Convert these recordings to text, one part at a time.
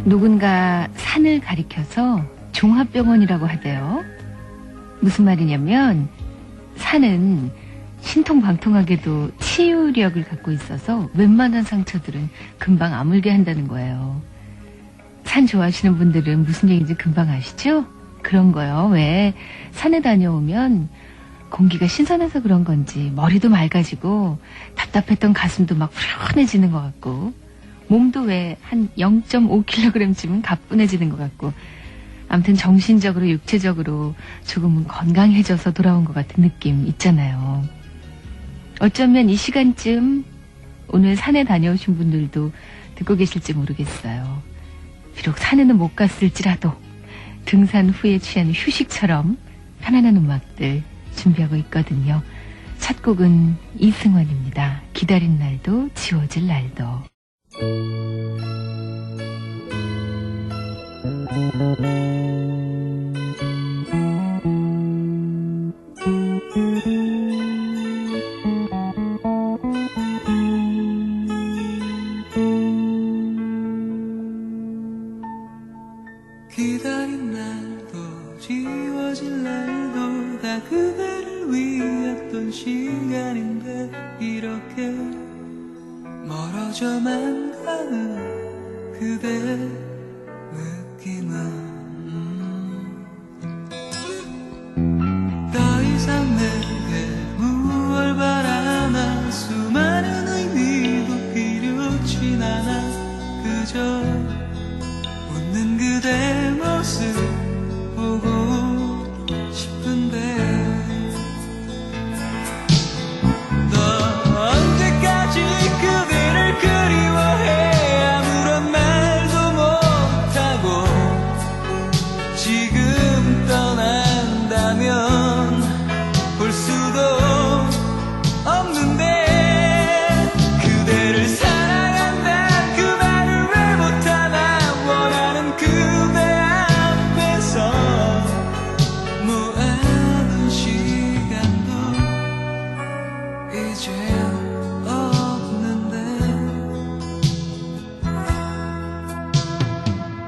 누군가 산을 가리켜서 종합병원이라고 하대요. 무슨 말이냐면 산은 신통방통하게도 치유력을 갖고 있어서 웬만한 상처들은 금방 아물게 한다는 거예요. 산 좋아하시는 분들은 무슨 얘기인지 금방 아시죠? 그런 거요. 왜 산에 다녀오면 공기가 신선해서 그런 건지 머리도 맑아지고 답답했던 가슴도 막 후련해지는 것 같고 몸도 왜 한 0.5kg쯤은 가뿐해지는 것 같고 아무튼 정신적으로 육체적으로 조금은 건강해져서 돌아온 것 같은 느낌 있잖아요. 어쩌면 이 시간쯤 오늘 산에 다녀오신 분들도 듣고 계실지 모르겠어요. 비록 산에는 못 갔을지라도 등산 후에 취한 휴식처럼 편안한 음악들 준비하고 있거든요. 첫 곡은 이승환입니다. 기다린 날도 지워질 날도. 기다린 날도 지워질 날도 다 그대를 위했던 시간인데 이렇게 멀어져만 가는 그대 느낌은 더 이상 내게 무얼 바라나 수많은 의미도 필요치 않아 그저 웃는 그대 모습 보고 싶은데 너 언제까지 그대를 그리워해 아무런 말도 못하고 지금 떠난다면 볼 수도 없는데 그대를 사랑한다 그 말을 왜 못하나 원하는 그대 앞에서 모아둔 시간도 이제 없는데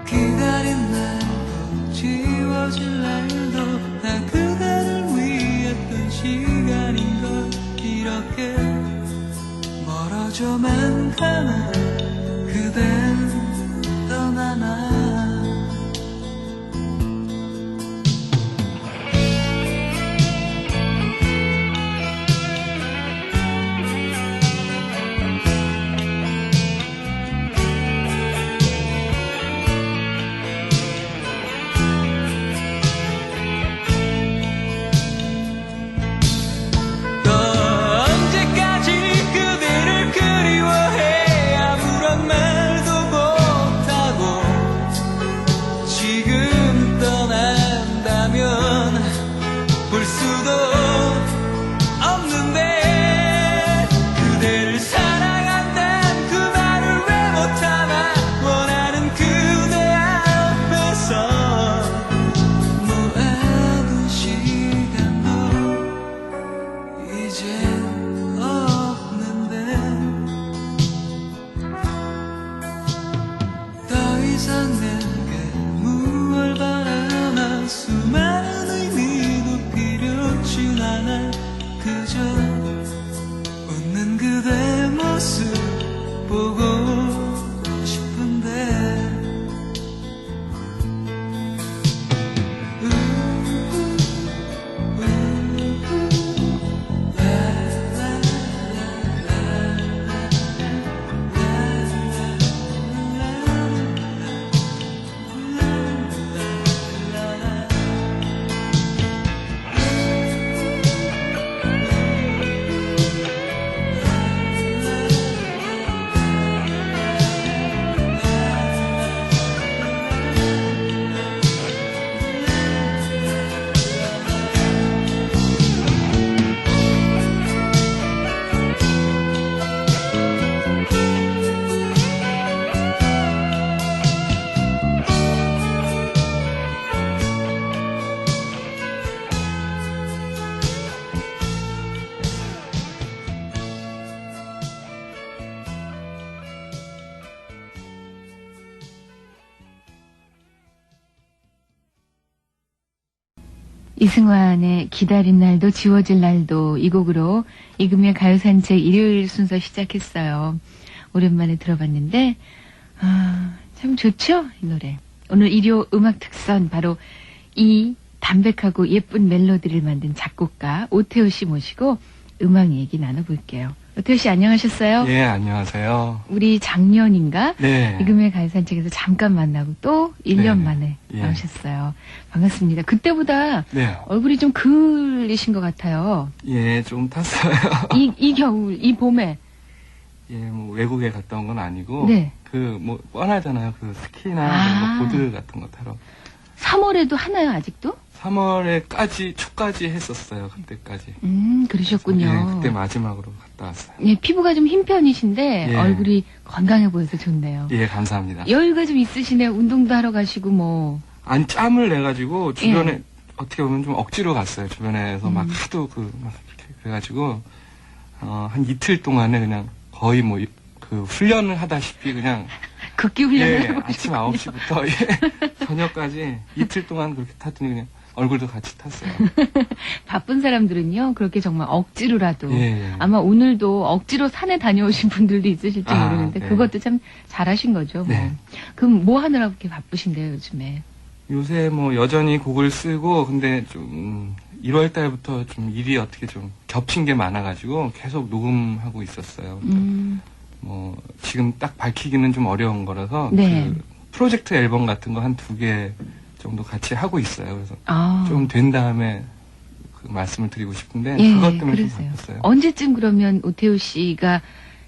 기다린 날도 지워질 날도 다 그대를 위했던 시간인걸 이렇게 멀어져만 가나 그댄 떠나나 너 언제까지 그대를 그리워해 아무런 말도 못하고 지금 떠난다면 볼 수도 없는데 그대를 사랑한다는 그 말을 왜 못하나 원하는 그대 앞에서 모아둔 시간도 이제 없는데 더 이상 내게 무얼 바라나 수많은 의미도 필요치 않아 그저 웃는 그대 모습 보고 싶은데 이승환의 기다린 날도 지워질 날도 이 곡으로 이금의 가요산책 일요일 순서 시작했어요. 오랜만에 들어봤는데 참 좋죠 이 노래. 오늘 일요 음악 특선 바로 이 담백하고 예쁜 멜로디를 만든 작곡가 오태호 씨 모시고 음악 얘기 나눠볼게요. 오태호 씨 안녕하셨어요? 예, 안녕하세요. 우리 작년인가? 네. 이금의 가요산책에서 잠깐 만나고 또 1년 네. 만에 예. 나오셨어요. 반갑습니다. 그때보다 네. 얼굴이 좀 그을리신 것 같아요. 예, 좀 탔어요. 이 겨울, 이 봄에. 예, 뭐 외국에 갔다 온 건 아니고 네. 그 뭐 뻔하잖아요. 그 스키나 아. 뭐 보드 같은 거 타러 3월에도 하나요, 아직도? 3월에까지 초까지 했었어요. 그때까지. 그러셨군요. 예, 그때 마지막으로 갔다 왔어요. 예, 피부가 좀 흰 편이신데 예. 얼굴이 건강해 보여서 좋네요. 예, 감사합니다. 여유가 좀 있으시네요. 운동도 하러 가시고 뭐. 안 짬을 내 가지고 주변에 예. 어떻게 보면 좀 억지로 갔어요. 주변에서 막 하도 막 이렇게 그래 가지고 한 이틀 동안에 그냥 거의 뭐 그 훈련을 하다시피 그냥 걷기 훈련을 예, 하고 아침 계시군요. 9시부터 예, 저녁까지 이틀 동안 그렇게 탔더니 그냥 얼굴도 같이 탔어요. 바쁜 사람들은요, 그렇게 정말 억지로라도. 예, 예. 아마 오늘도 억지로 산에 다녀오신 분들도 있으실지 아, 모르는데, 네. 그것도 참 잘하신 거죠. 뭐. 네. 그럼 뭐 하느라 그렇게 바쁘신데요, 요즘에? 요새 뭐 여전히 곡을 쓰고 근데 좀 1월 달부터 좀 일이 어떻게 좀 겹친 게 많아가지고 계속 녹음하고 있었어요. 뭐 지금 딱 밝히기는 좀 어려운 거라서 네. 그 프로젝트 앨범 같은 거 한 2개 정도 같이 하고 있어요. 그래서 아. 좀 된 다음에 그 말씀을 드리고 싶은데 예, 그것 때문에 그러세요. 좀 바빴어요. 언제쯤 그러면 오태호 씨가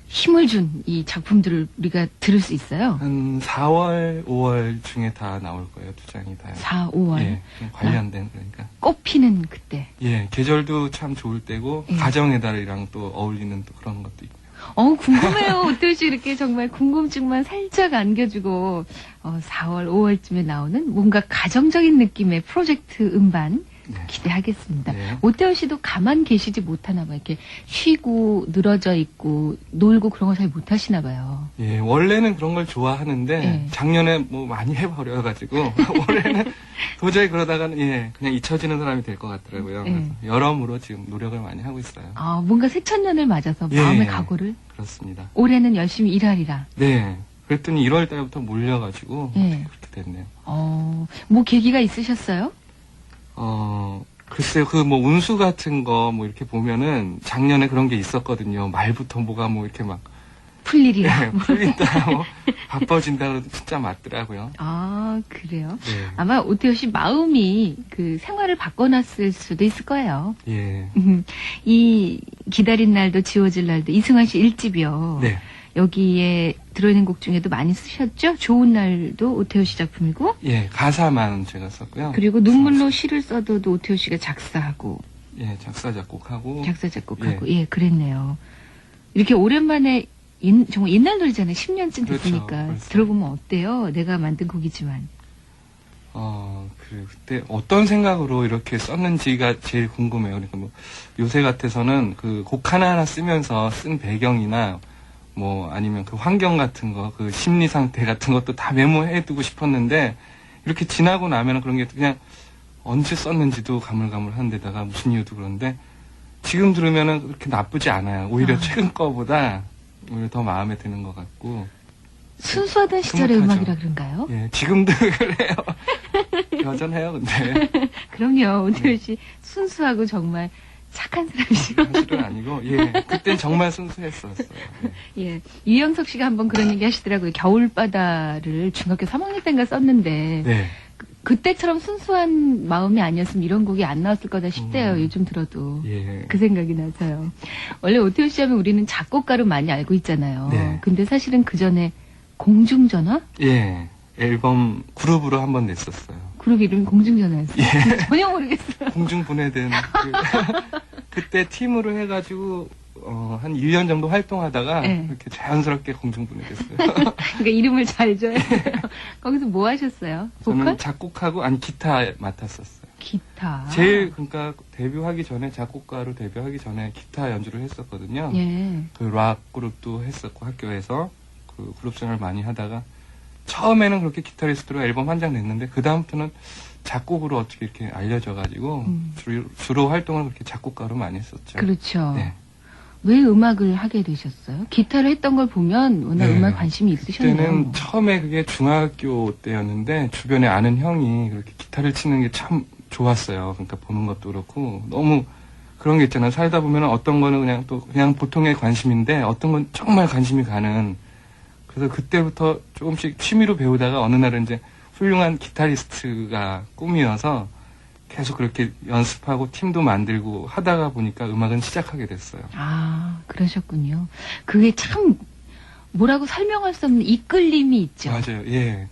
힘을 준 이 작품들을 우리가 들을 수 있어요? 한 4월, 5월 중에 다 나올 거예요. 2장이 다요. 4, 5월. 예, 좀 관련된 그러니까. 꽃 피는 그때. 예, 계절도 참 좋을 때고 예. 가정의 달이랑 또 어울리는 또 그런 것도 있고. 궁금해요. 오태호 씨 이렇게 정말 궁금증만 살짝 안겨주고, 4월, 5월쯤에 나오는 뭔가 가정적인 느낌의 프로젝트 음반 네. 기대하겠습니다. 네. 오태호 씨도 가만 계시지 못하나 봐요. 이렇게 쉬고 늘어져 있고 놀고 그런 거 잘 못하시나 봐요. 예, 원래는 그런 걸 좋아하는데 예. 작년에 뭐 많이 해버려가지고 올해는 도저히 그러다가는 예, 그냥 잊혀지는 사람이 될 것 같더라고요. 예. 그래서 여러모로 지금 노력을 많이 하고 있어요. 뭔가 새천년을 맞아서 예. 마음의 각오를 그렇습니다. 올해는 열심히 일하리라. 네. 그랬더니 1월 달부터 몰려가지고 예. 그렇게 됐네요. 뭐 계기가 있으셨어요? 글쎄요, 그 뭐 운수 같은 거 뭐 이렇게 보면은 작년에 그런 게 있었거든요. 말부터 뭐가 뭐 이렇게 막 풀일이라. 예, 풀린다, 뭐 바빠진다 그래도 진짜 맞더라고요. 그래요? 네. 아마 오태호 씨 마음이 그 생활을 바꿔놨을 수도 있을 거예요. 예. 이 기다린 날도 지워질 날도 이승환 씨 1집이요. 네. 여기에 들어있는 곡 중에도 많이 쓰셨죠? 좋은 날도 오태호 씨 작품이고, 예, 가사만 제가 썼고요. 그리고 눈물로 시를 써도도 오태호 씨가 작사하고, 예, 작사 작곡하고. 작사 작곡하고, 예, 그랬네요. 이렇게 오랜만에 정말 옛날 노래잖아요. 10년쯤 그렇죠, 됐으니까 벌써. 들어보면 어때요? 내가 만든 곡이지만. 그때 어떤 생각으로 이렇게 썼는지가 제일 궁금해요. 그러니까 뭐 요새 같아서는 그 곡 하나하나 쓰면서 쓴 배경이나 뭐 아니면 그 환경 같은 거, 그 심리 상태 같은 것도 다 메모해두고 싶었는데 이렇게 지나고 나면은 그런 게 그냥 언제 썼는지도 가물가물한 데다가 무슨 이유도 그런데 지금 들으면은 그렇게 나쁘지 않아요. 오히려 최근 거보다 오히려 더 마음에 드는 것 같고. 순수하던 시절의 흐뭇하죠. 음악이라 그런가요? 예, 지금도 그래요. 여전해요, 근데. 그럼요. 오태호 씨 순수하고 정말 착한 사람이시고. 사실은 아니고, 예, 그땐 정말 순수했었어요. 예. 예. 유영석 씨가 한번 그런 얘기 하시더라고요. 겨울바다를 중학교 3학년 때인가 썼는데, 네. 그때처럼 순수한 마음이 아니었으면 이런 곡이 안 나왔을 거다 싶대요. 요즘 들어도. 예. 그 생각이 나서요. 원래 오태호 씨 하면 우리는 작곡가로 많이 알고 있잖아요. 네. 근데 사실은 그 전에 공중전화? 예, 앨범 그룹으로 한번 냈었어요. 그룹 이름이 공중전화였어요. 예. 전혀 모르겠어요. 공중 분해된. 그때 팀으로 해가지고, 한 1년 정도 활동하다가, 네. 이렇게 자연스럽게 공중 분해됐어요. 그러니까 이름을 잘 줘야 돼요. 거기서 뭐 하셨어요? 보컬? 저는 작곡하고, 아니, 기타 맡았었어요. 기타. 제일, 그러니까, 데뷔하기 전에, 작곡가로 데뷔하기 전에 기타 연주를 했었거든요. 예. 그 락 그룹도 했었고, 학교에서. 그 그룹 생활을 많이 하다가, 처음에는 그렇게 기타리스트로 앨범 한 장 냈는데, 그다음부터는 작곡으로 어떻게 이렇게 알려져가지고 주로 활동을 그렇게 작곡가로 많이 했었죠. 그렇죠. 네. 왜 음악을 하게 되셨어요? 기타를 했던 걸 보면 워낙 네. 음악 관심이 있으셨네요. 그때는 처음에 그게 중학교 때였는데 주변에 아는 형이 그렇게 기타를 치는 게 참 좋았어요. 그러니까 보는 것도 그렇고 너무 그런 게 있잖아요. 살다 보면 어떤 거는 그냥 또 그냥 보통의 관심인데 어떤 건 정말 관심이 가는. 그래서 그때부터 조금씩 취미로 배우다가 어느 날은 이제 훌륭한 기타리스트가 꿈이어서 계속 그렇게 연습하고 팀도 만들고 하다가 보니까 음악은 시작하게 됐어요. 아, 그러셨군요. 그게 참 뭐라고 설명할 수 없는 이끌림이 있죠. 맞아요. 예.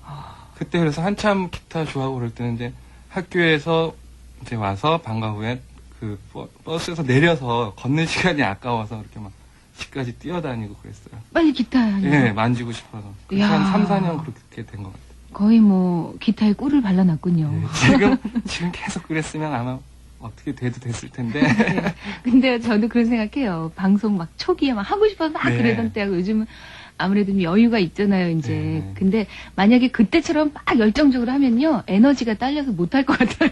그때 그래서 한참 기타 좋아하고 그럴 때는 이제 학교에서 이제 와서 방과 후에 그 버스에서 내려서 걷는 시간이 아까워서 이렇게 막 집까지 뛰어다니고 그랬어요. 빨리 기타 하는 예, 만지고 싶어서. 야. 한 3, 4년 그렇게 된 것 같아요. 거의 뭐 기타에 꿀을 발라놨군요. 예, 지금 계속 그랬으면 아마 어떻게 돼도 됐을 텐데. 네. 근데 저도 그런 생각해요. 방송 막 초기에 막 하고 싶어서 막 네. 그러던 때하고 요즘은 아무래도 좀 여유가 있잖아요, 이제. 네. 근데 만약에 그때처럼 막 열정적으로 하면요, 에너지가 딸려서 못할 것 같아요.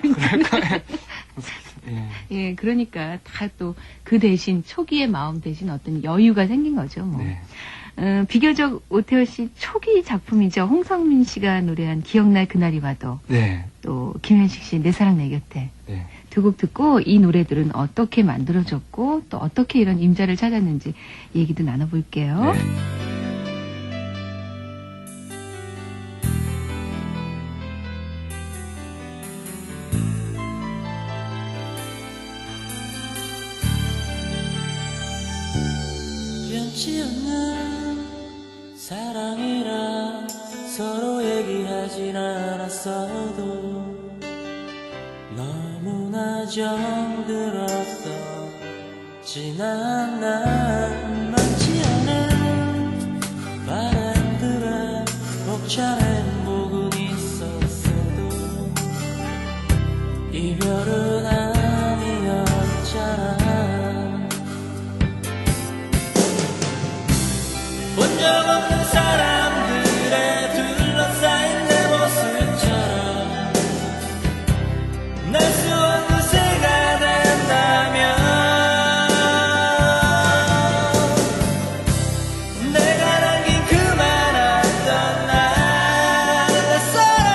예. 예, 그러니까 다 또 그 대신 초기의 마음 대신 어떤 여유가 생긴 거죠, 뭐. 네. 비교적 오태호 씨 초기 작품이죠. 홍성민 씨가 노래한 기억날 그날이 와도 네. 또 김현식 씨 내 사랑 내 곁에 네. 두 곡 듣고 이 노래들은 어떻게 만들어졌고 또 어떻게 이런 임자를 찾았는지 얘기도 나눠볼게요. 네. 변치 않는 사랑이라 서로 얘기하진 않았어도 너무나 정들었던 지난 날 많지 않은 바람들에 벅찬 행복은 있었어도 이별은 아니었잖아. 본 적 없는 사람들에 둘러싸인 내 모습처럼 날 수 없는 새가 된다면 내가 남긴 그만 없던 나의 사랑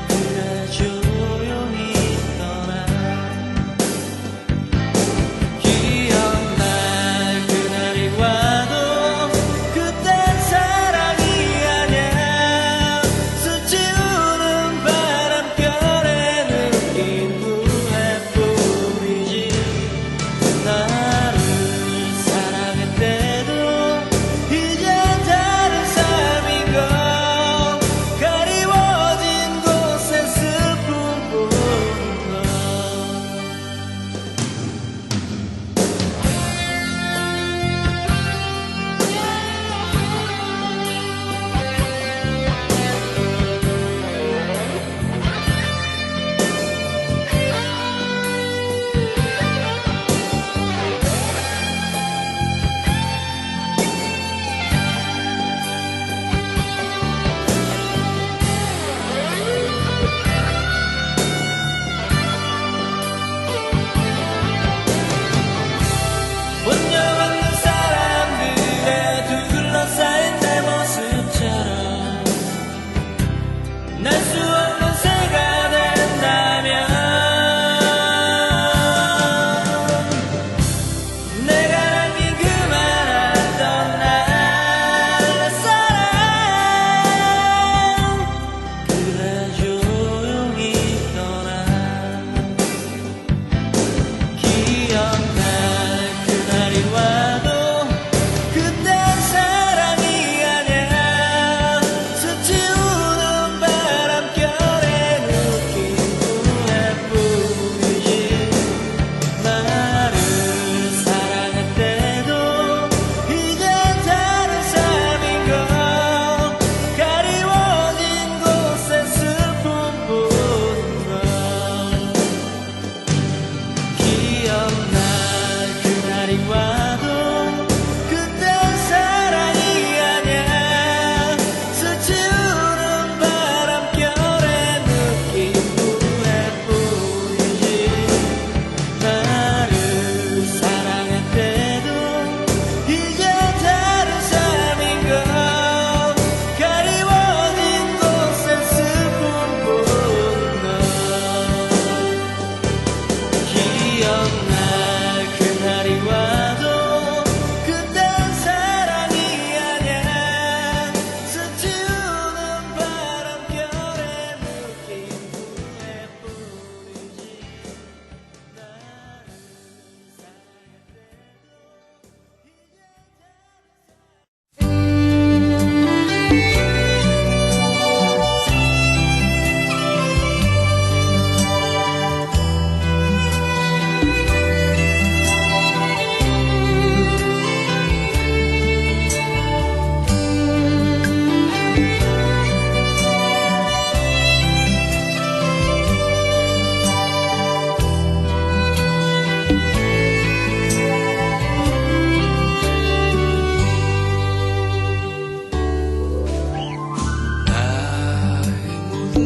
그래 줄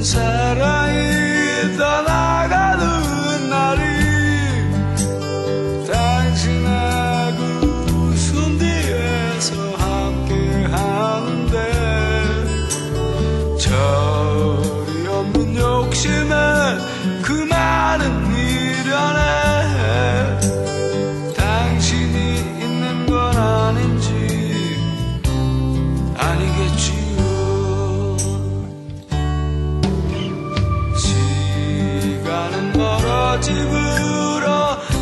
사랑이 떠나가는 날이 당신하고 숨 뒤에서 함께 하는데 절이 없는 욕심에 그 많은 미련에 당신이 있는 건 아닌지 아니겠지요. 시간은 멀어 집으로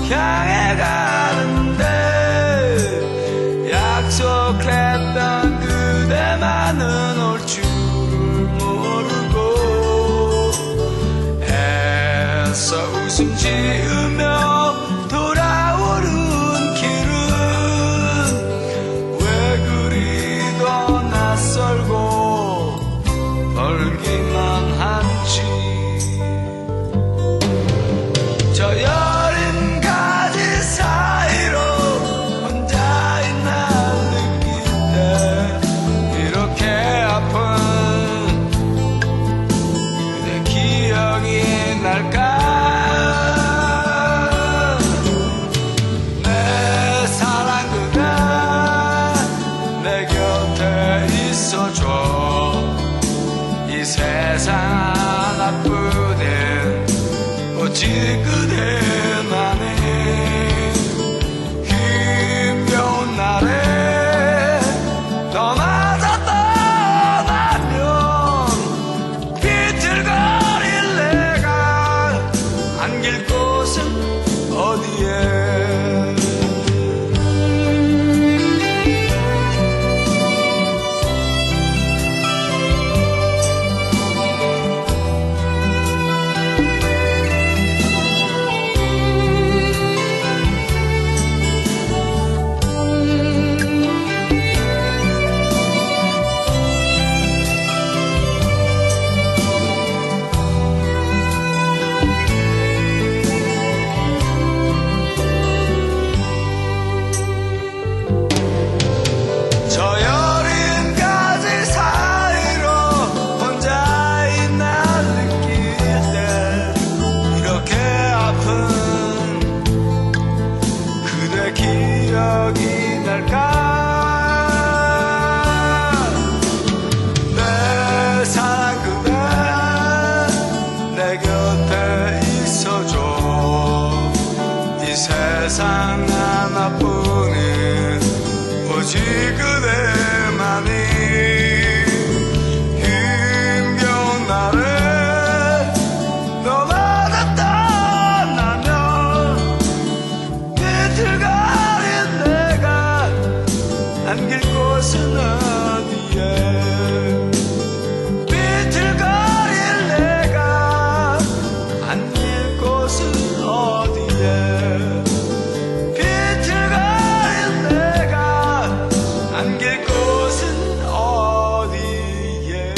향해 가는데 약속했던 그대만은 올 줄을 모르고 애써 웃음 지으며 돌아오는 길은 왜 그리도 낯설고 멀기만 한지. 저 여린 가지 사이로 혼자인 날 느낄 때 이렇게 아픈 그대 기억이 날까. 내 사랑 그대 내 곁에 있어줘. 이 세상 하나뿐인 오직 그대만의 힘겨운 날에 떠나자 떠나면 비틀거릴 내가 안길 곳은 어디에. 저 여린 가지 사이로 혼자인 날 느낄 때 이렇게 아픈 그대 기억이 날까. 내 사랑 그대 내 곁에 있어줘. 이 세상 하나뿐인 오직 그대만이 힘겨운 날에 너마다 떠나면 비틀거린 내가 안길 곳은 어디에. 비틀거릴 내가 안길 곳은 어디에. 비틀거린 내가 안길 곳은 어디에.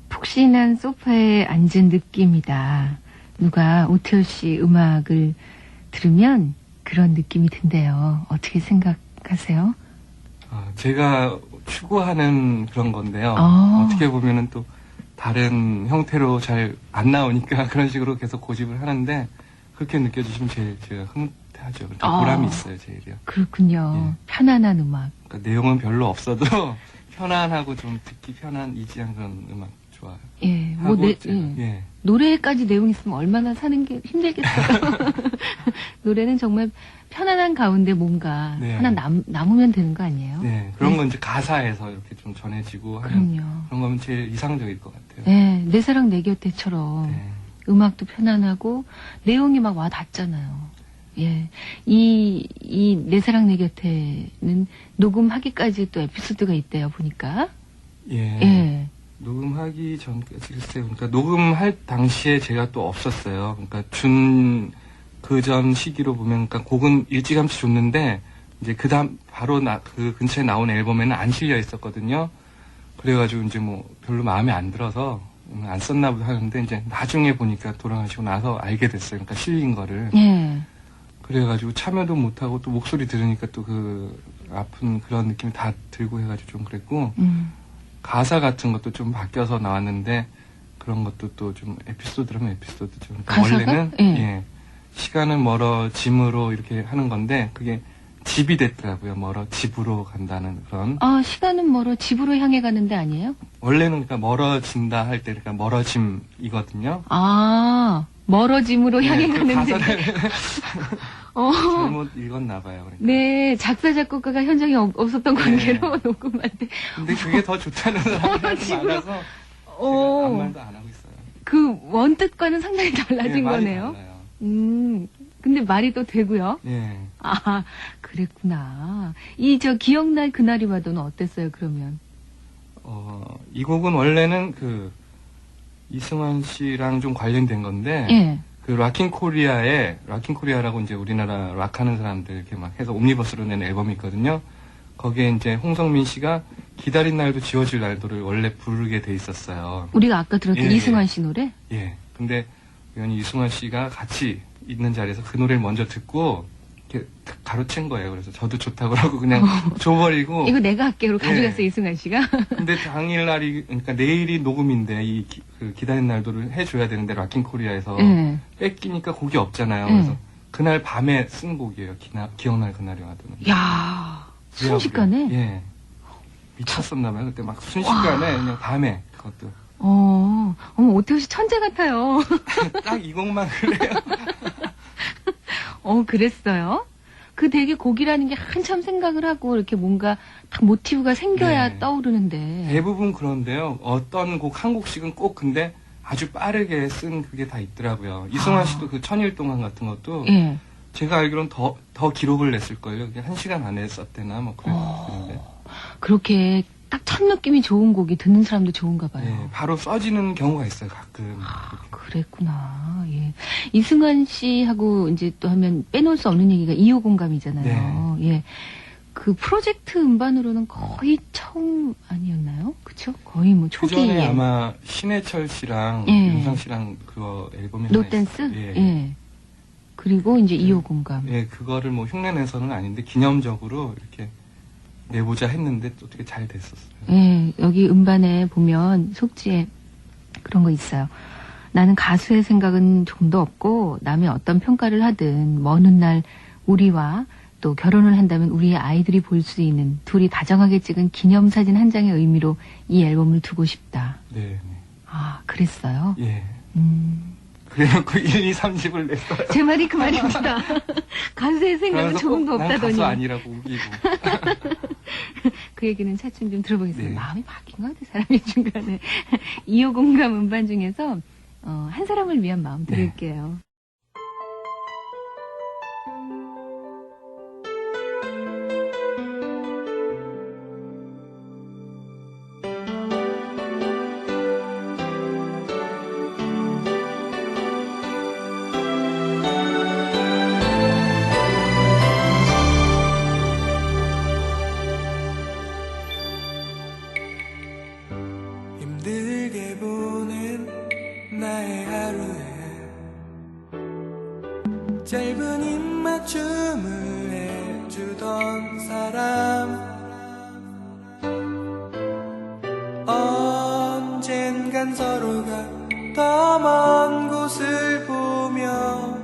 푹신한 소파에 앉은 느낌이다. 누가 오태호 씨 음악을 들으면 그런 느낌이 든대요. 어떻게 생각하세요? 제가 추구하는 그런 건데요. 어떻게 보면은 또 다른 형태로 잘 안 나오니까 그런 식으로 계속 고집을 하는데 그렇게 느껴지시면 제일 제가 흐뭇하죠. 보람이 있어요, 제일이요. 그렇군요. 예. 편안한 음악. 그러니까 내용은 별로 없어도 편안하고 좀 듣기 편한 이지한 그런 음악 좋아요. 예, 뭐, 하고 네, 제가, 예. 노래까지 내용 있으면 얼마나 사는 게 힘들겠어요. 노래는 정말 편안한 가운데 뭔가 네. 하나 남으면 되는 거 아니에요? 네, 그런 건 이제 가사에서 이렇게 좀 전해지고 하는 그럼요. 그런 거면 제일 이상적일 것 같아요. 네, 내 사랑 내 곁에처럼 네. 음악도 편안하고 내용이 막 와 닿잖아요. 예, 이 내 사랑 내 곁에는 녹음하기까지 또 에피소드가 있대요, 보니까. 예. 예. 녹음하기 전까지 글쎄요. 그러니까 녹음할 당시에 제가 또 없었어요. 그러니까 그 전 시기로 보면, 그러니까 곡은 일찌감치 줬는데 이제 그다음 바로 그 근처에 나온 앨범에는 안 실려 있었거든요. 그래가지고 이제 뭐 별로 마음에 안 들어서 안 썼나 보다 하는데 이제 나중에 보니까 돌아가시고 나서 알게 됐어요. 그러니까 실린 거를. 예. 그래가지고 참여도 못하고 또 목소리 들으니까 또 그 아픈 그런 느낌이 다 들고 해가지고 좀 그랬고 가사 같은 것도 좀 바뀌어서 나왔는데 그런 것도 또 좀 에피소드라면 에피소드죠. 그러니까 가사가? 원래는 예. 예, 시간은 멀어짐으로 이렇게 하는 건데 그게 집이 됐더라고요. 집으로 간다는 그런. 아, 시간은 멀어 집으로 향해 가는데 아니에요? 원래는 그러니까 멀어진다 할 때 그러니까 멀어짐이거든요. 아, 멀어짐으로 향해 네, 그 가는데. 가사를 잘못 읽었나 봐요. 그러니까. 네, 작사 작곡가가 현장에 없었던 관계로 녹음할 때. 근데 그게 더 좋다는 사람이 집으로. 많아서 제가 아무 말도 안 하고 있어요. 그 원뜻과는 상당히 달라진 예, 말이 거네요. 달라요. 근데 말이 또 되고요. 예. 아, 그랬구나. 기억날 그날이 와도는 어땠어요, 그러면? 이 곡은 원래는 이승환 씨랑 좀 관련된 건데, 예. 락킹 코리아라고 이제 우리나라 락하는 사람들 이렇게 막 해서 옴니버스로 낸 앨범이 있거든요. 거기에 이제 홍성민 씨가 기다린 날도 지워질 날도를 원래 부르게 돼 있었어요. 우리가 아까 들었던 예, 이승환 씨 노래? 예. 근데 우연히 이승환 씨가 같이 있는 자리에서 그 노래를 먼저 듣고 이렇게 탁 가로챈 거예요. 그래서 저도 좋다고 하고 그냥 줘버리고. 이거 내가 할게로 예. 가져갔어요, 이승환 씨가. 근데 당일날이 그러니까 내일이 녹음인데 기다린 날도를 해줘야 되는데 락킹 코리아에서 예. 뺏기니까 곡이 없잖아요. 예. 그래서 그날 밤에 쓴 곡이에요. 기억날 그날이 와도는. 야, 순식간에? 예. 미쳤었나봐요. 그때 막 순식간에 그냥 밤에 그것도. 어머, 오태호 씨 천재 같아요. 딱 이 곡만 그래요. 그랬어요? 그 되게 곡이라는 게 한참 생각을 하고 이렇게 뭔가 딱 모티브가 생겨야 네. 떠오르는데. 대부분 그런데요. 어떤 곡 한 곡씩은 꼭 근데 아주 빠르게 쓴 그게 다 있더라고요. 이승환 씨도 그 천일 동안 같은 것도 예. 제가 알기로는 더 기록을 냈을걸요. 그냥 1시간 안에 썼대나 뭐 그랬는데. 그렇게 딱 첫 느낌이 좋은 곡이 듣는 사람도 좋은가 봐요. 네, 바로 써지는 경우가 있어요, 가끔. 그랬구나. 예. 이승환 씨하고 이제 또 하면 빼놓을 수 없는 얘기가 2호 공감이잖아요. 예. 그 프로젝트 음반으로는 거의 처음 아니었나요? 그쵸? 거의 뭐 그 초기에. 전에 아마 신해철 씨랑 예. 윤상 씨랑 그거 앨범이 하나 노댄스? 있었어요. 예. 예. 그리고 이제 2호 공감. 예, 그거를 뭐 흉내내서는 아닌데 기념적으로 이렇게 내보자 했는데 어떻게 잘 됐었어요. 예, 여기 음반에 보면 속지에 그런 거 있어요. 나는 가수의 생각은 좀도 없고 남이 어떤 평가를 하든 먼 훗날 우리와 또 결혼을 한다면 우리의 아이들이 볼 수 있는 둘이 다정하게 찍은 기념사진 한 장의 의미로 이 앨범을 두고 싶다. 네, 네. 아, 그랬어요? 예. 그래놓고 1, 2, 3집을 냈어요. 제 말이 그 말입니다. 가수의 생각은 그래서 조금도 난 가수 없다더니. 아니라고 우기고. 그 얘기는 차츰 좀 들어보겠습니다. 네. 마음이 바뀐 것 같아요, 사람이 중간에. 2호 공감 음반 중에서 한 사람을 위한 마음 네. 들을게요. 힘들게 보낸 나의 하루에 짧은 입맞춤을 해주던 사람 언젠간 서로가 더 먼 곳을 보며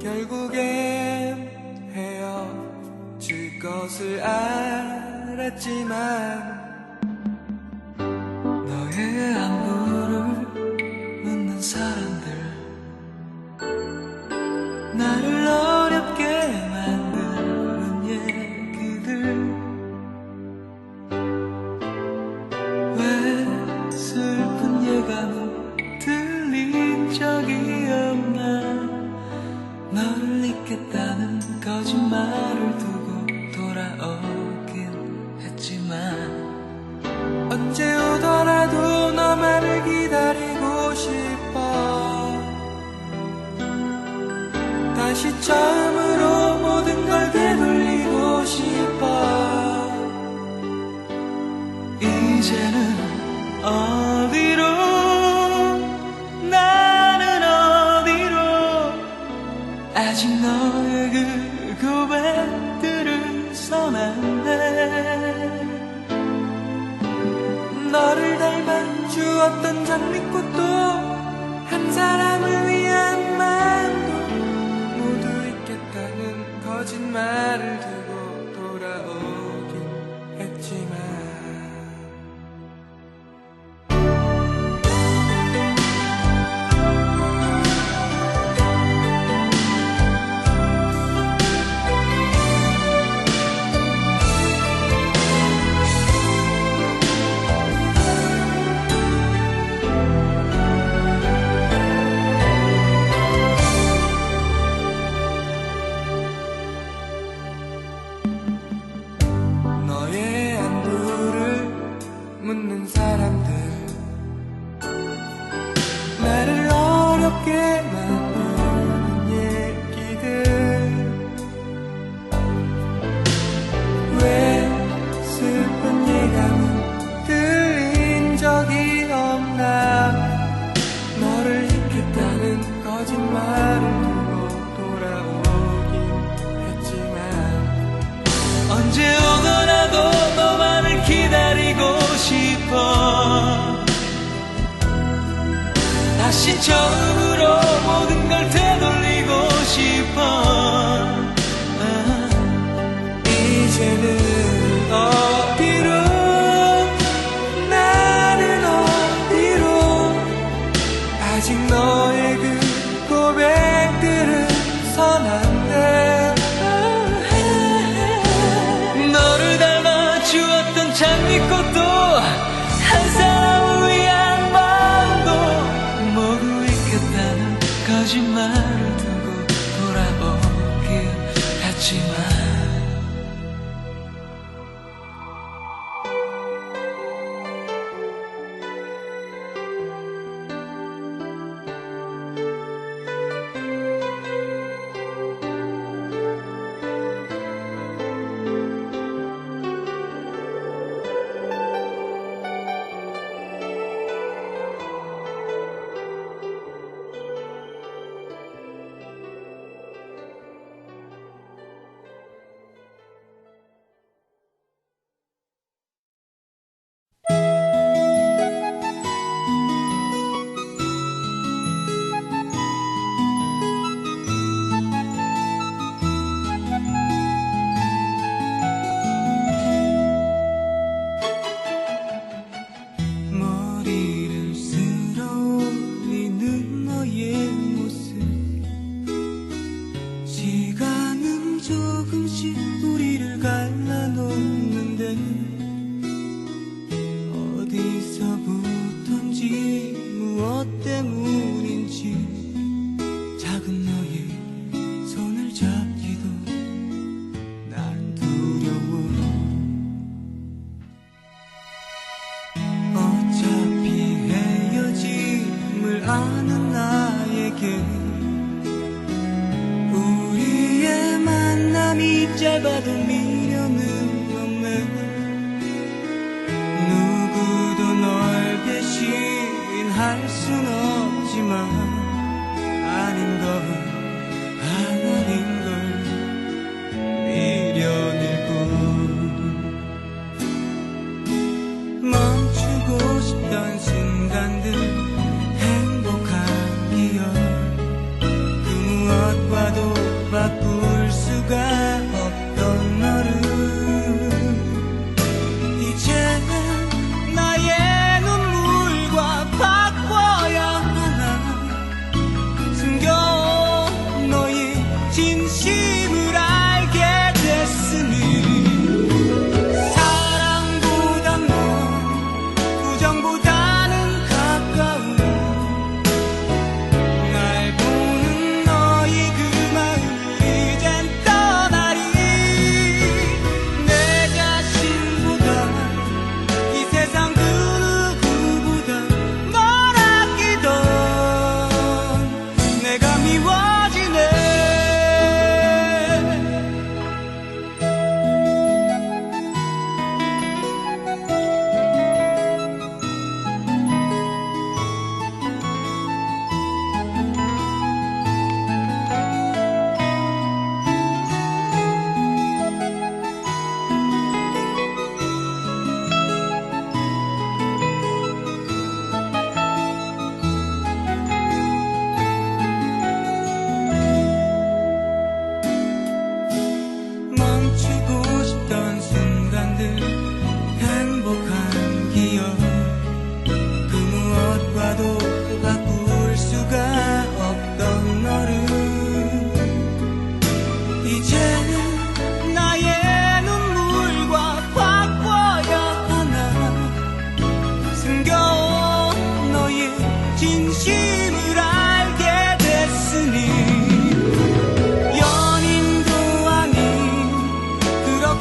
결국엔 헤어질 것을 알았지만 너의 안부를 묻는 사람들 나를 어렵게 만드는 얘기들 왜 슬픈 예감은 들린 적이 없나 너를 잊겠다는 거짓말을 두고 돌아오긴 했지만 이제는 어디로 나는 어디로 아직 너의 그 고백들을 써놨네 너를 닮아 주었던 장미꽃도 한 사람을 위한 마음도 모두 있겠다는 거짓말을 두고 돌아오긴 했지만 너의 안부를 묻는 사람들 나를 어렵게 만드는 얘기들 왜 슬픈 예감은 들린 적이 없나 너를 잊겠다는 거짓말을 두고 돌아오긴 했지만 언제 오더라도 너만을 기다리고 싶어 다시 처음으로 모든 걸 되돌리고 싶어 이제는 어디로 나는 어디로 아직 너의 그 고백들을 써놨네 너를 닮아 주었던 장미꽃도 한 사람을 위한 마음도 모두 있겠다는 거짓말을 두고 돌아오긴 했지만 머리를 쓸어 올리는 너의 모습 시간은 조금씩 우리를 갈라놓는데 어디서부턴지 무엇 때문인지 작은 너의 손을 잡기도 난 두려워 어차피 헤어짐을 아는 나에게 우리의 만남이 짧아도 미련은 없네 누구도 널 대신할 순 없지만 아닌 건 아닌 걸 미련일 뿐 멈추고 싶던 순간들 행복한 기억 그 무엇과도 바꿀 수가 없던 너를 이제는 나의 눈물과 바꿔야 하나 숨겨온 너의 진실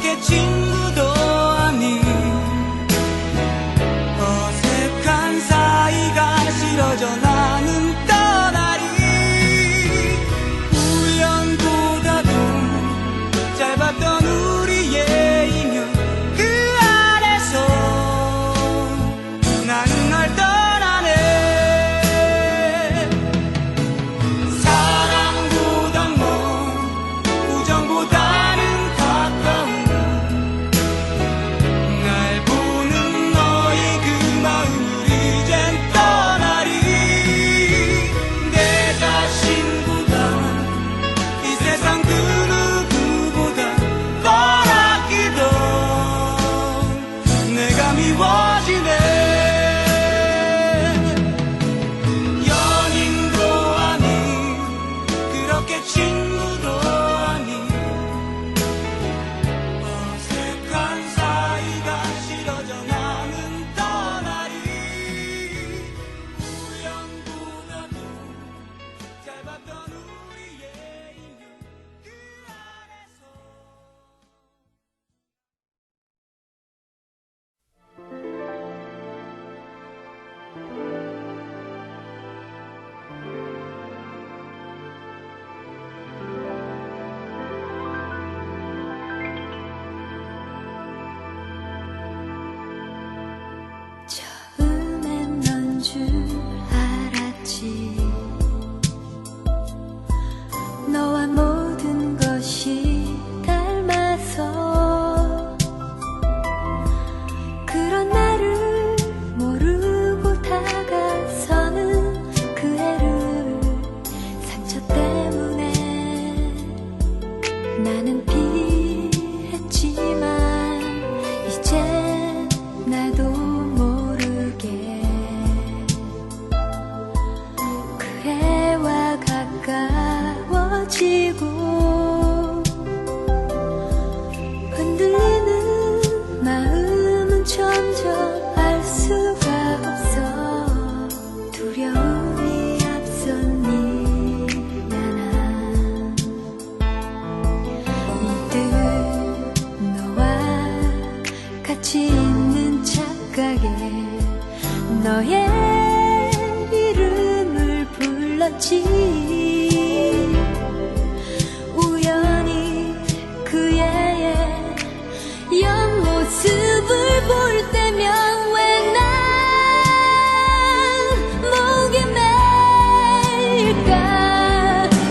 그렇게 친구도 아닌 어색한 사이가 싫어져 나는 떠나리. 우연보다도 짧았던 우리의 인연 그 안에서 나는 널 떠나네. 사랑보단 먼 우정보다는 가까운 날 보는 너의 그 마음을 이젠 떠나리. 내 자신보다 이 세상 그 누구보다 널 아끼던 내가 미워지네. 연인도 아닌 그렇게 친구도 아닌 어색한 사이가 싫어져 나는 떠나리. 우연보다도 짧았던 우리의 인연 그 안에서 처음엔 넌 줄 알았지. 너와 모든 것이 닮아서 그런 나를 모르고 다가서는 그 애를 상처 때문에 나는 피했지만 이제 나도 모르게 그 애와 가까워지고 흔들리는 마음은 점점 알 수가 없어. 두려움이 앞선 미안함. 문득 너와 같이 있는 착각에 너의 이름을 불렀지. 우연히 그 애의 옆모습을 볼 때면 왜 난 목이 메일까.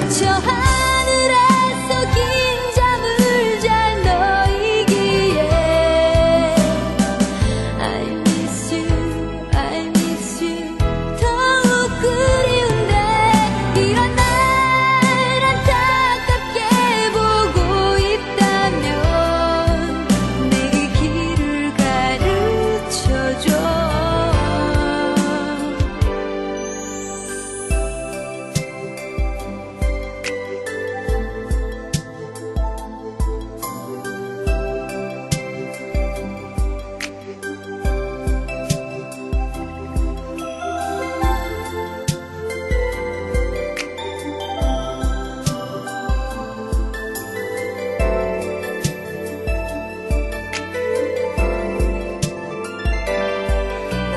저 하늘에서 긴 잠을 잘 너이기에 I miss you, I miss you. 더욱 그리운데 이런 날 안타깝게 보고 있다면 내게 길을 가르쳐줘.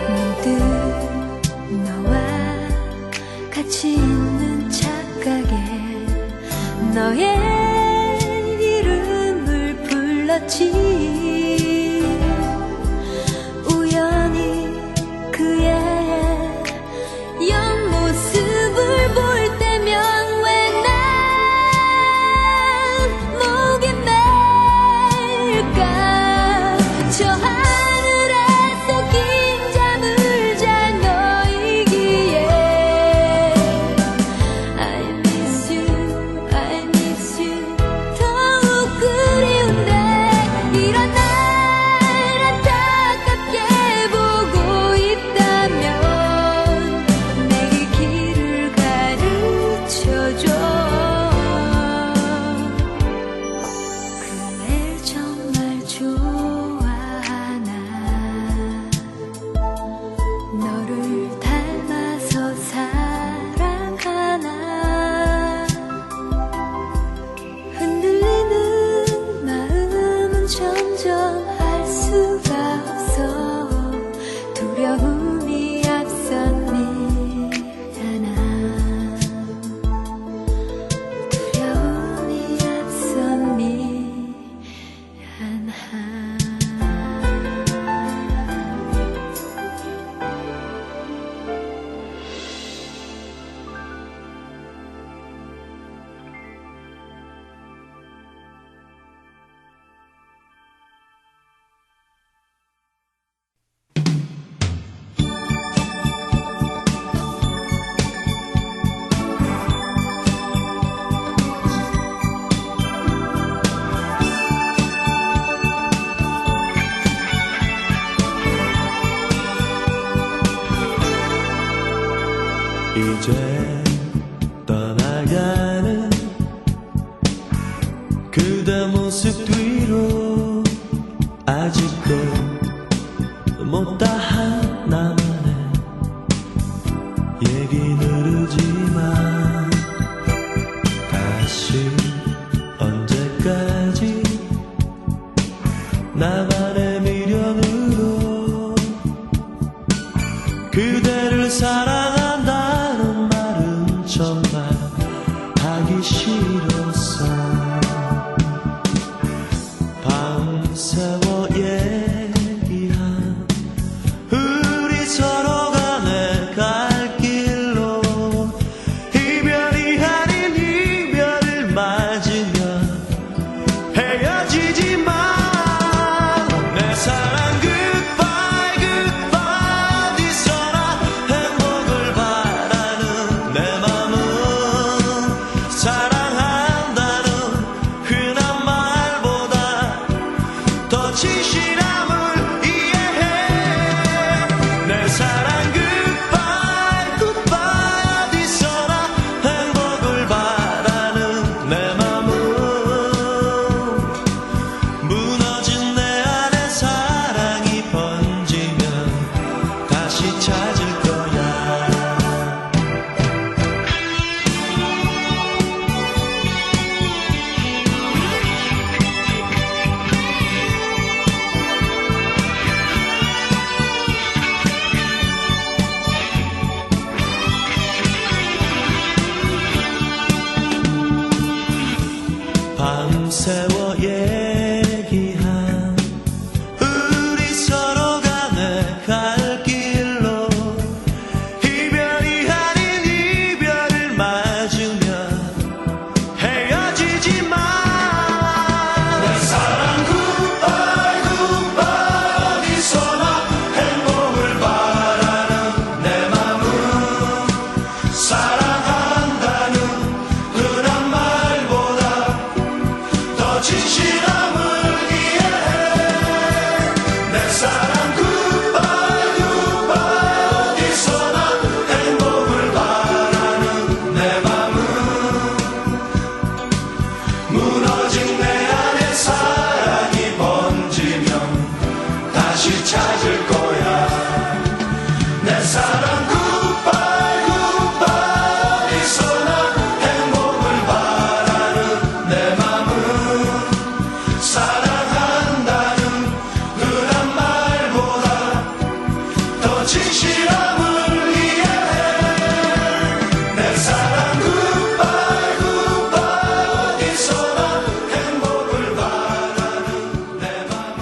문득 너와 같이 있는 착각에 너의 이름을 불렀지. 우연히 그 애의 옆모습을 볼 때면 왜 난 목이 메일까. 저 하늘에서 긴 잠을 잘 너이기에 I miss you, I miss you. 더욱 그리운데 이런 날 점점 할 수가 없어 두려움이 앞선 미안함 두려움이 앞선 미안함 이제 떠나가는 그대 모습 뒤로 아직도 못다한 나만의 얘기는 흐르지만 다시 언제까지 나만의 미련으로 그대를 사랑한다는 말은 정말 하기 싫었어 밤새워 얘기한 우리 서로 간의 갈 길로 이별이 아닌 이별을 맞으면 헤어지지만 내 사랑 goodbye goodbye 어디서나 행복을 바라는 내 맘은 사랑한다는 흔한 말보다 더 진실함을 이해해 내 사랑 goodbye goodbye 어디서나 행복을 바라는 내 맘은 무너진 내 안에 사랑이 번지면 다시 찾을 거야 밤새워 얘기한 우리 서로 간의 갈 길로 이별이 아닌 이별을 맞으면 헤어지지만 내 사랑 goodbye goodbye 어디서나 행복을 바라는 내 맘은 사랑한다는 흔한 말보다 더 진실함을 이해해 내 사랑 goodbye goodbye 어디서나 행복을 바라는 내 맘은 무너진 내 안에 사랑이 번지면 다시 찾을 거야 내 사랑 goodbye goodbye 어디서나 행복을 바라는 내 맘은 사랑한다는 흔한 말보다 더 진실함을 이해해 내 사랑 goodbye goodbye 어디서나 행복을 바라는 내 맘은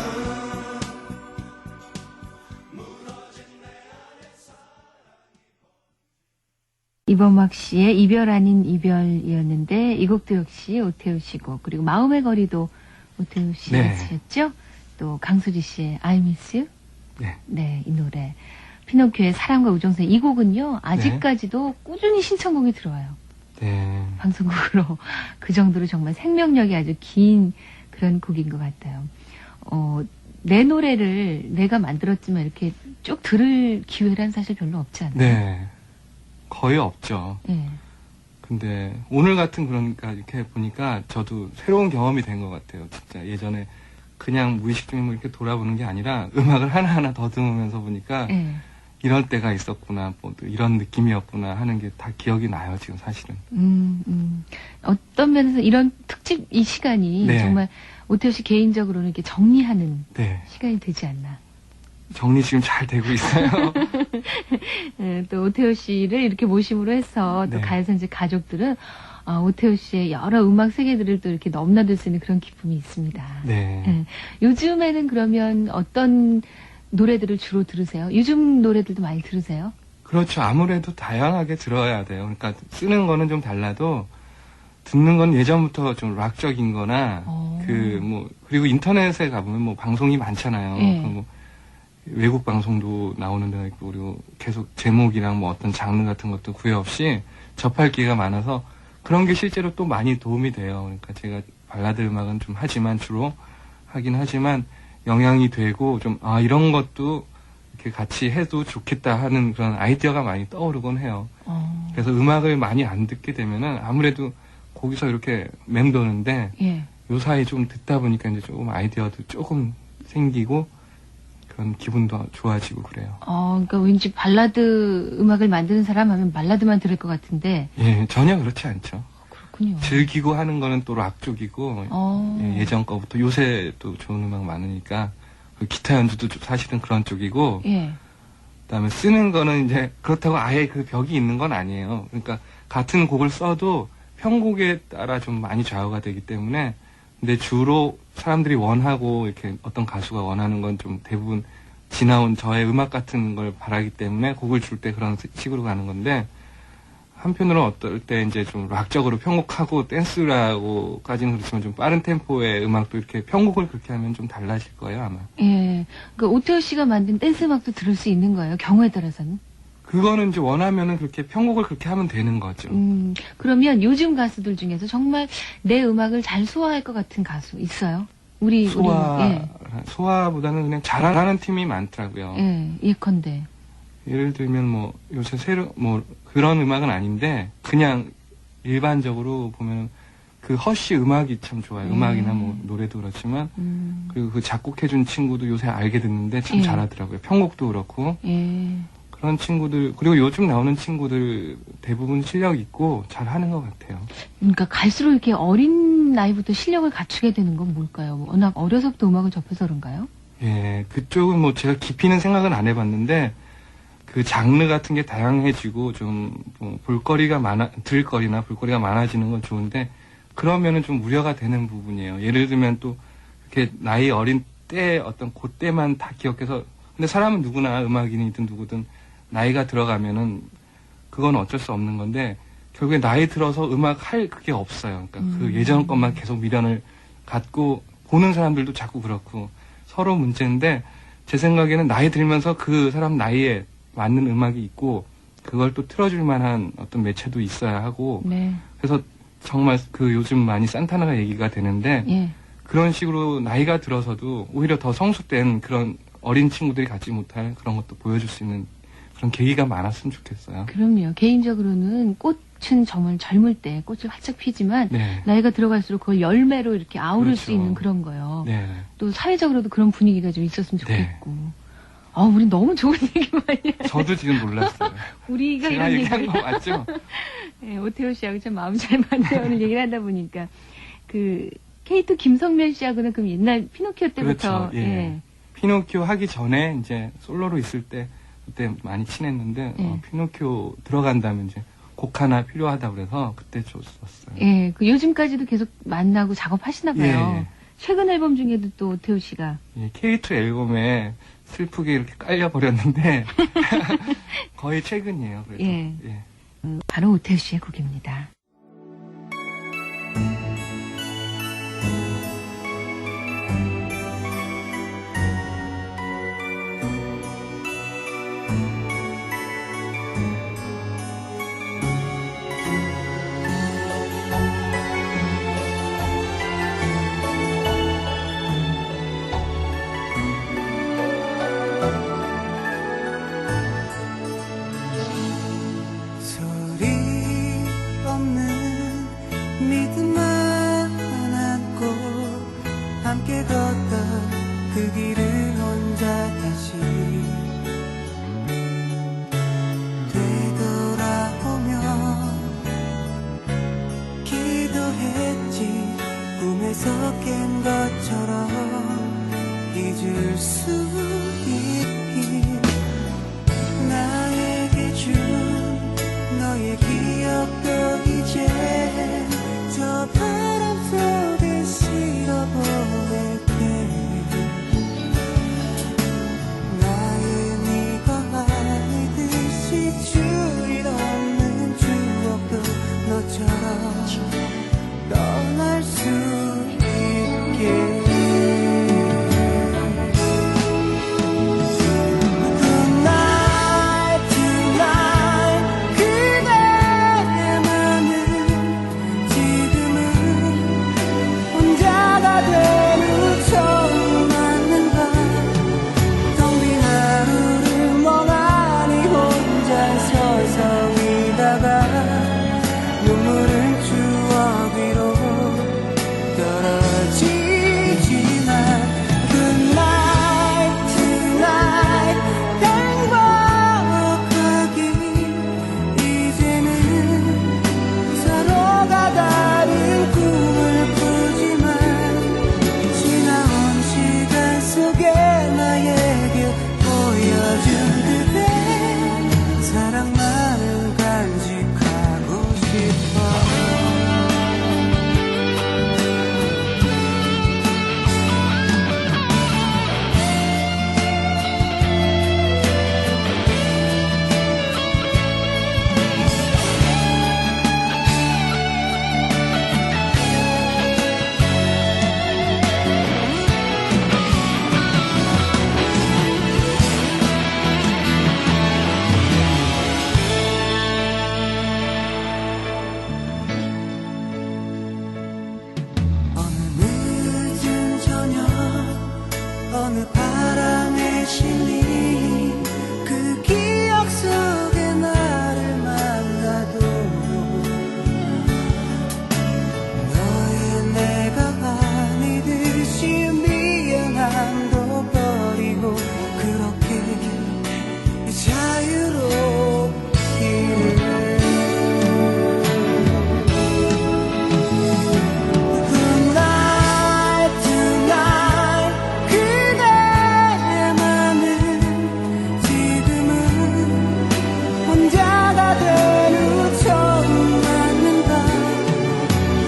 무너진 내 안에 이범학 씨의 이별 아닌 이별이었는데 이 곡도 역시 오태우 씨고 그리고 마음의 거리도 오태우 씨가 네. 쓰셨죠? 또 강수지 씨의 I Miss You? 네. 네, 이 노래. 피노키오의 사랑과 우정선 이 곡은요 아직까지도 꾸준히 신청곡이 들어와요. 네. 방송국으로 그 정도로 정말 생명력이 아주 긴 그런 곡인 것 같아요. 내 노래를 내가 만들었지만 이렇게 쭉 들을 기회란 사실 별로 없지 않나요? 네. 거의 없죠. 예. 근데 오늘 같은 그러니까 이렇게 보니까 저도 새로운 경험이 된 것 같아요. 진짜 예전에 그냥 무의식적으로 이렇게 돌아보는 게 아니라 음악을 하나하나 더 들으면서 보니까 예. 이럴 때가 있었구나, 뭐 또 이런 느낌이었구나 하는 게 다 기억이 나요, 지금 사실은. 어떤 면에서 이런 특집 이 시간이 네. 정말 오태호 씨 개인적으로는 이렇게 정리하는 네. 시간이 되지 않나. 정리 지금 잘 되고 있어요. 또 오태호 씨를 이렇게 모심으로 해서 또 네. 가요선지 가족들은 오태호 씨의 여러 음악 세계들을 또 이렇게 넘나들 수 있는 그런 기쁨이 있습니다. 네. 요즘에는 그러면 어떤 노래들을 주로 들으세요? 요즘 노래들도 많이 들으세요? 그렇죠. 아무래도 다양하게 들어야 돼요. 그러니까 쓰는 거는 좀 달라도 듣는 건 예전부터 좀 락적인 거나 그리고 인터넷에 가보면 뭐 방송이 많잖아요. 예. 뭐 외국 방송도 나오는 데가 있고 그리고 계속 제목이랑 뭐 어떤 장르 같은 것도 구애 없이 접할 기회가 많아서 그런 게 실제로 또 많이 도움이 돼요. 그러니까 제가 발라드 음악은 좀 하지만 주로 하긴 하지만 영향이 되고 좀 이런 것도 이렇게 같이 해도 좋겠다 하는 그런 아이디어가 많이 떠오르곤 해요. 그래서 음악을 많이 안 듣게 되면은 아무래도 거기서 이렇게 맴도는데 예. 요 사이 좀 듣다 보니까 이제 조금 아이디어도 조금 생기고 그런 기분도 좋아지고 그래요. 그러니까 왠지 발라드 음악을 만드는 사람 하면 발라드만 들을 것 같은데. 예, 전혀 그렇지 않죠. 그렇군요. 즐기고 하는 거는 또 락 쪽이고 예전 거부터 요새 또 좋은 음악 많으니까 기타 연주도 사실은 그런 쪽이고 예. 그다음에 쓰는 거는 이제 그렇다고 아예 그 벽이 있는 건 아니에요. 그러니까 같은 곡을 써도 편곡에 따라 좀 많이 좌우가 되기 때문에 근데 주로 사람들이 원하고 이렇게 어떤 가수가 원하는 건 좀 대부분 지나온 저의 음악 같은 걸 바라기 때문에 곡을 줄 때 그런 식으로 가는 건데 한편으로는 어떨 때 이제 좀 락적으로 편곡하고 댄스라고까지는 그렇지만 좀 빠른 템포의 음악도 이렇게 편곡을 그렇게 하면 좀 달라질 거예요 아마. 예. 그러니까 오태호 씨가 만든 댄스 음악도 들을 수 있는 거예요. 경우에 따라서는. 그거는 이제 원하면은 그렇게 편곡을 그렇게 하면 되는 거죠. 그러면 요즘 가수들 중에서 정말 내 음악을 잘 소화할 것 같은 가수 있어요? 우리 소화보다는 그냥 잘하는 팀이 많더라고요. 예, 예컨대. 예를 들면 뭐 요새 새로 뭐 그런 음악은 아닌데 그냥 일반적으로 보면 그 허쉬 음악이 참 좋아요. 음악이나 뭐 노래도 그렇지만 그리고 그 작곡해준 친구도 요새 알게 됐는데 참 예. 잘하더라고요. 편곡도 그렇고 예. 그런 친구들 그리고 요즘 나오는 친구들 대부분 실력 있고 잘하는 것 같아요. 그러니까 갈수록 이렇게 어린 나이부터 실력을 갖추게 되는 건 뭘까요? 뭐 워낙 어려서부터 음악을 접해서 그런가요? 예, 그쪽은 뭐 제가 깊이는 생각은 안 해봤는데 그 장르 같은 게 다양해지고 좀 뭐 들거리나 볼거리가 많아지는 건 좋은데 그러면은 좀 우려가 되는 부분이에요. 예를 들면 또 이렇게 나이 어린 때 어떤 그때만 다 기억해서 근데 사람은 누구나 음악인이든 누구든 나이가 들어가면은 그건 어쩔 수 없는 건데 결국에 나이 들어서 음악 할 그게 없어요. 그러니까 그 예전 것만 계속 미련을 갖고 보는 사람들도 자꾸 그렇고 서로 문제인데 제 생각에는 나이 들면서 그 사람 나이에 맞는 음악이 있고 그걸 또 틀어줄 만한 어떤 매체도 있어야 하고 네. 그래서 정말 그 요즘 많이 산타나가 얘기가 되는데 예. 그런 식으로 나이가 들어서도 오히려 더 성숙된 그런 어린 친구들이 갖지 못할 그런 것도 보여줄 수 있는 그런 계기가 많았으면 좋겠어요. 그럼요. 개인적으로는 꽃은 정말 젊을 때 꽃을 활짝 피지만 네. 나이가 들어갈수록 그걸 열매로 이렇게 아우를 그렇죠. 수 있는 그런 거요. 네. 또 사회적으로도 그런 분위기가 좀 있었으면 네. 좋겠고. 우리 너무 좋은 얘기 많이 해요. 저도 지금 놀랐어요. 우리가 제가 이런 얘기한 얘기를 거 맞죠? 네, 오태호 씨하고 참 마음 잘 맞는 얘기를 하다 보니까 그 K2 김성면 씨하고는 그럼 옛날 피노키오 때부터 그렇죠. 예. 피노키오 하기 전에 이제 솔로로 있을 때 그때 많이 친했는데 예. 피노키오 들어간다면 이제 곡 하나 필요하다 그래서 그때 줬었어요. 예, 그 요즘까지도 계속 만나고 작업하시나 봐요. 예. 최근 앨범 중에도 또 오태호 씨가 예, K2 앨범에 슬프게 이렇게 깔려버렸는데 거의 최근이에요. 그래도. 예. 예. 바로 오태호 씨의 곡입니다. 소리 없는 믿음만 안고 함께 걷던 그 길을 혼자 다시 되돌아보면 기도했지 꿈에서 깬 것처럼 수 있길 나에게 준 너의 기억도 이제 저 바람 속에 실어보낼게 나의 네가 아니듯이 주인 없는 추억도 너처럼 떠날 수 있게 눈물은 추억 위로 떨어지지만 Good night tonight 행복하길 이제는 서로가 다른 꿈을 꾸지만 지나온 시간 속에 나에게 보여준 그대 사랑만을 간직하고 싶어 어느 늦은 저녁 어느 바람에 실린 그 기억 속에 나를 만나도 너의 내가 아니듯이 미안함도 버리고 그렇게 자유롭기를 Good night tonight 그대만은 지금은 혼자가 된 후 처음 맞는다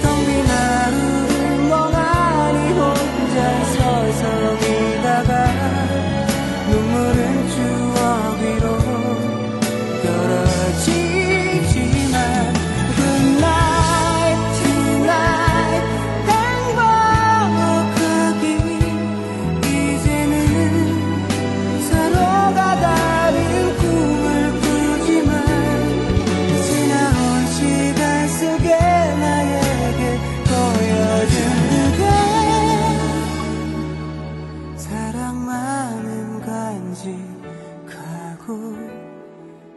텅 빈 하루를 멍하니 혼자 서성이다가 눈물은 추억 위로 떨어지지만 Good night tonight 행복하길 이제는 서로가 다른 꿈을 꾸지만 지나온 시간 속에 나에게 보여준 그대 사랑만은 간직하고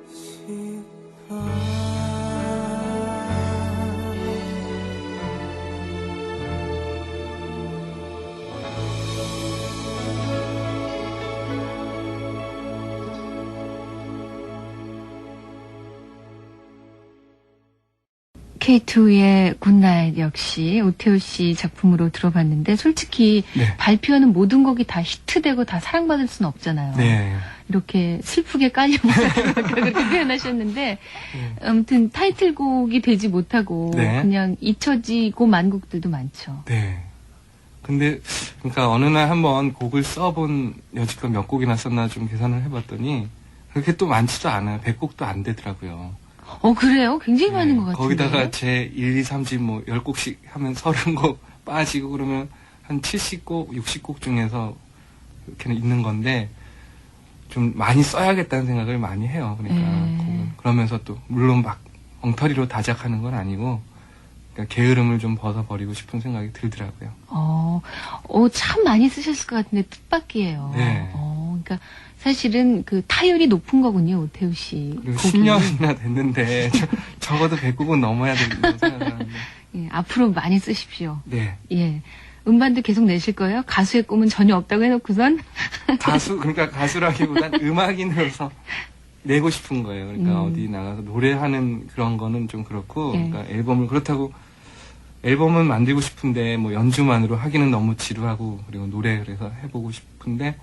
싶어 K2의 굿나잇 역시 오태호 씨 작품으로 들어봤는데 솔직히 네. 발표하는 모든 곡이 다 히트되고 다 사랑받을 수는 없잖아요. 네. 이렇게 슬프게 깔려보다가 그렇게 표현하셨는데 아무튼 타이틀곡이 되지 못하고 네. 그냥 잊혀지고 만 곡들도 많죠. 네. 근데, 그러니까 어느 날 한번 곡을 써본 여지껏 몇 곡이나 썼나 좀 계산을 해봤더니, 그렇게 또 많지도 않아요. 100곡도 안 되더라고요. 그래요? 굉장히 많은 것 같은데. 거기다가 제 1, 2, 3집 뭐 10곡씩 하면 30곡 빠지고 그러면 한 70곡, 60곡 중에서 이렇게 있는 건데, 좀 많이 써야겠다는 생각을 많이 해요. 그러니까, 곡은. 그러면서 또, 물론 막 엉터리로 다작하는 건 아니고, 그러니까 게으름을 좀 벗어버리고 싶은 생각이 들더라고요. 참 많이 쓰셨을 것 같은데 뜻밖이에요. 네. 그러니까 사실은 그 타율이 높은 거군요, 오태우 씨. 그리고 곡이. 10년이나 됐는데 적어도 100곡은 넘어야 된다고 생각하는데. 예, 앞으로 많이 쓰십시오. 네. 예. 음반도 계속 내실 거예요? 가수의 꿈은 전혀 없다고 해놓고선? 그러니까 가수라기보단 음악인으로서 내고 싶은 거예요. 그러니까 어디 나가서 노래하는 그런 거는 좀 그렇고, 예. 그러니까 그렇다고 앨범은 만들고 싶은데 뭐 연주만으로 하기는 너무 지루하고, 그리고 노래 그래서 해보고 싶은데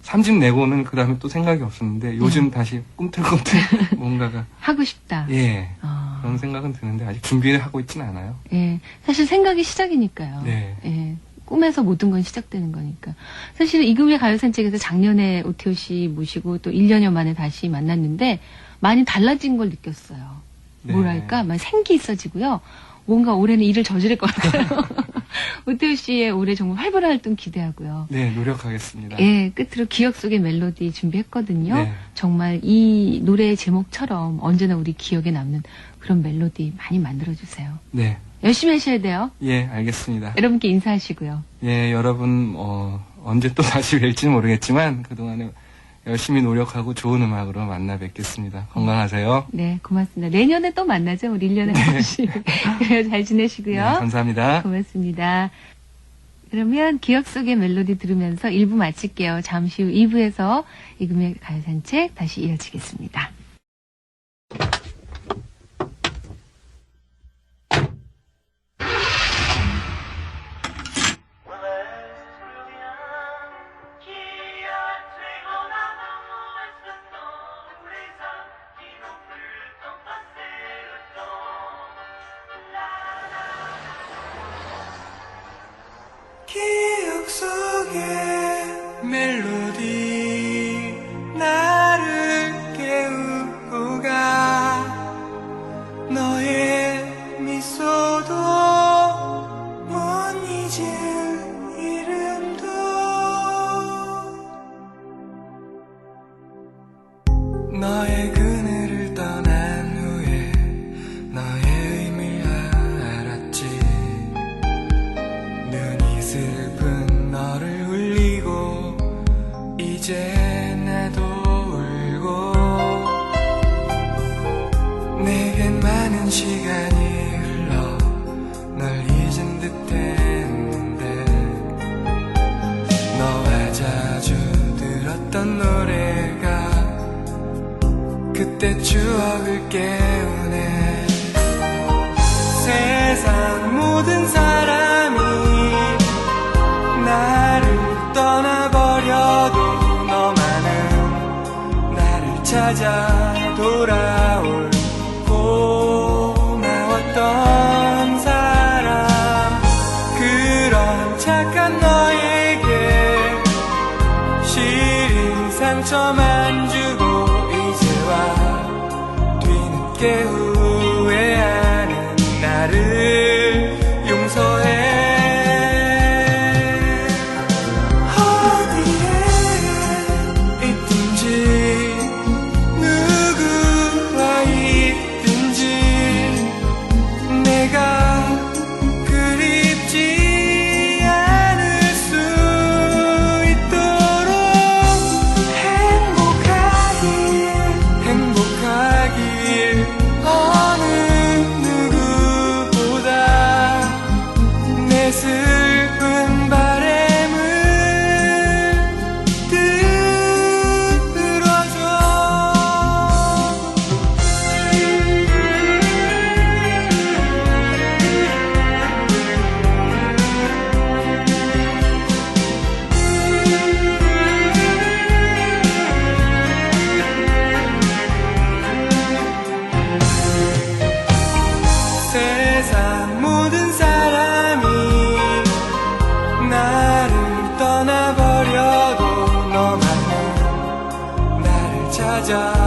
3집 내고는 그 다음에 또 생각이 없었는데 요즘 다시 꿈틀꿈틀 뭔가가 하고 싶다. 예 어. 그런 생각은 드는데 아직 준비를 하고 있지는 않아요. 예, 사실 생각이 시작이니까요. 네. 예, 꿈에서 모든 건 시작되는 거니까. 사실은 이금의 가요산책에서 작년에 오태호 씨 모시고 또 1년여 만에 다시 만났는데 많이 달라진 걸 느꼈어요. 네. 뭐랄까, 막 생기 있어지고요. 뭔가 올해는 일을 저지를 것 같아요. 오태호 씨의 올해 정말 활발한 활동 기대하고요. 네, 노력하겠습니다. 예, 끝으로 기억 속의 멜로디 준비했거든요. 네. 정말 이 노래의 제목처럼 언제나 우리 기억에 남는 그런 멜로디 많이 만들어주세요. 네. 열심히 하셔야 돼요. 예, 알겠습니다. 여러분께 인사하시고요. 예, 여러분, 언제 또 다시 뵐지 모르겠지만, 그동안에 열심히 노력하고 좋은 음악으로 만나 뵙겠습니다. 건강하세요. 네, 고맙습니다. 내년에 또 만나죠. 우리 1년에 한 번씩. 그래요, 잘 지내시고요. 네, 감사합니다. 고맙습니다. 그러면 기억 속의 멜로디 들으면서 1부 마칠게요. 잠시 후 2부에서 이금의 가요산책 다시 이어지겠습니다. 기억 속의 멜로디 나를 깨우고 가 너의 미소도 못 잊을 이름도 너의 그늘을 떠난 후에 너의 의미를 알았지 눈이 슬픈 너를 울리고 이제 나도 울고 내겐 많은 시간이 흘러 널 잊은 듯 했는데 너와 자주 들었던 노래가 그때 추억을 깨우네 세상 모든 사람이 나를 떠나버려도 너만은 나를 찾아 돌아올 고마웠던 사람 그런 착한 너에게 시린 상처만 주고 이제와 뒤늦게 후회하는 나를 용서해 어디에 있든지 누구와 있든지 내가 그립지 않을 수 있도록 행복하길 어느 누구보다 내 슬픈 바램을 들어줘 세상 모든 사람이 나를 떠나버려도 너만은 나를 찾아